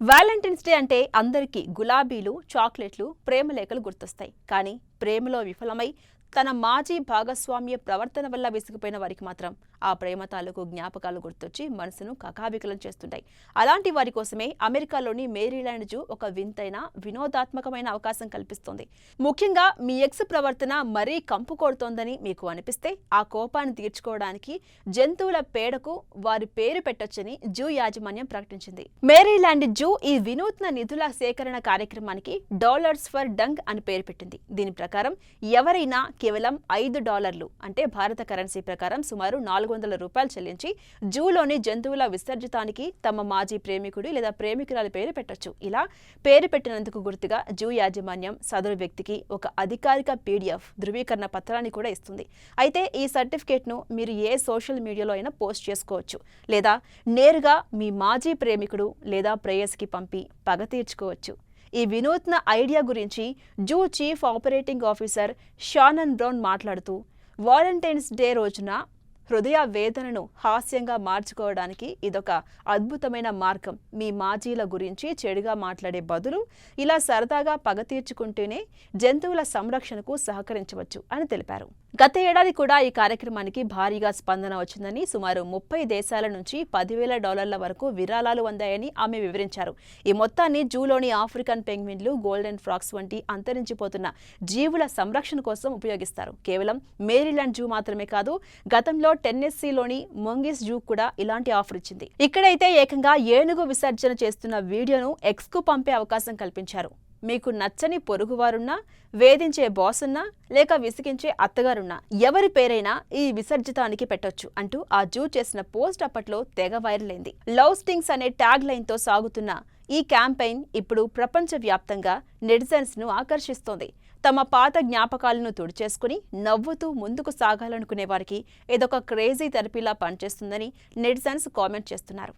Valentine's day అంటే అందరికీ గులాబీలు, చాక్లెట్లు, ప్రేమలేఖలు గుర్తొస్తాయి. కానీ ప్రేమలో విఫలమై తన మాజీ భాగస్వామ్య ప్రవర్తన వల్ల విసిగిపోయిన వారికి మాత్రం ఆ ప్రేమ తాలూకు జ్ఞాపకాలు గుర్తొచ్చి మనసును కకావికలం చేస్తుంటాయి. అలాంటి వారి కోసమే అమెరికాలోని మేరీలాండ్ జూ ఒక వింతైన వినోదాత్మకమైన అవకాశం కల్పిస్తోంది. ముఖ్యంగా మీ ఎక్స్ ప్రవర్తన మరీ కంపు కొడుతోందని మీకు అనిపిస్తే ఆ కోపాన్ని తీర్చుకోవడానికి జంతువుల పేడకు వారి పేరు పెట్టొచ్చని జూ యాజమాన్యం ప్రకటించింది. మేరీలాండ్ జూ ఈ వినూత్న నిధుల సేకరణ కార్యక్రమానికి డాలర్స్ ఫర్ డంగ్ అని పేరు పెట్టింది. దీని ప్రకారం ఎవరైనా కేవలం $5 అంటే భారత కరెన్సీ ప్రకారం సుమారు $400 చెల్లించి జూలోని జంతువుల విసర్జితానికి తమ మాజీ ప్రేమికుడు లేదా ప్రేమికురాలి పేరు పెట్టొచ్చు. ఇలా పేరు పెట్టినందుకు గుర్తుగా జూ యాజమాన్యం సదరు వ్యక్తికి ఒక అధికారిక PDF ధృవీకరణ పత్రాన్ని కూడా ఇస్తుంది. అయితే ఈ సర్టిఫికేట్ను మీరు ఏ సోషల్ మీడియాలో అయినా పోస్ట్ చేసుకోవచ్చు, లేదా నేరుగా మీ మాజీ ప్రేమికుడు లేదా ప్రేయస్కి పంపి పగ తీర్చుకోవచ్చు. ఈ వినూత్న ఐడియా గురించి zoo chief operating officer Shannon brown మాట్లాడుతూ, వాలంటైన్స్ డే రోజున హృదయ వేదనను హాస్యంగా మార్చుకోవడానికి ఇదొక అద్భుతమైన మార్గం. మీ మాజీల గురించి చెడుగా మాట్లాడే బదులు ఇలా సరదాగా పగ తీర్చుకుంటూనే జంతువుల సంరక్షణకు సహకరించవచ్చు అని తెలిపారు. గత ఏడాది కూడా ఈ కార్యక్రమానికి భారీగా స్పందన వచ్చిందని, సుమారు 30 దేశాల నుంచి $10,000 వరకు విరాళాలు అందాయని ఆమె వివరించారు. ఈ మొత్తాన్ని జూలోని ఆఫ్రికన్ పెంగ్విన్లు, గోల్డెన్ ఫ్రాక్స్ వంటి అంతరించిపోతున్న జీవుల సంరక్షణ కోసం ఉపయోగిస్తారు. కేవలం మేరీలాండ్ జూ మాత్రమే కాదు, గతంలో టెన్నెస్సీలోని మొంగిస్ జూ కూడా ఇలాంటి ఆఫర్ ఇచ్చింది. ఇక్కడైతే ఏకంగా ఏనుగు విసర్జన చేస్తున్న వీడియోను ఎక్స్కు పంపే అవకాశం కల్పించారు. మీకు నచ్చని పొరుగువారున్నా, వేధించే బాసున్నా, లేక విసిగించే అత్తగారున్నా ఎవరి పేరైనా ఈ విసర్జితానికి పెట్టొచ్చు అంటూ ఆ జూ చేసిన పోస్ట్ అప్పట్లో తెగ వైరల్ అయింది. లవ్ స్టింగ్స్ అనే ట్యాగ్ లైన్ తో సాగుతున్న ఈ క్యాంపెయిన్ ఇప్పుడు ప్రపంచవ్యాప్తంగా నెటిజన్స్ ను ఆకర్షిస్తోంది. తమ పాత జ్ఞాపకాలను తుడిచేసుకుని నవ్వుతూ ముందుకు సాగాలనుకునే వారికి ఇదొక క్రేజీ థెరపీలా పనిచేస్తుందని నెటిజన్స్ కామెంట్ చేస్తున్నారు.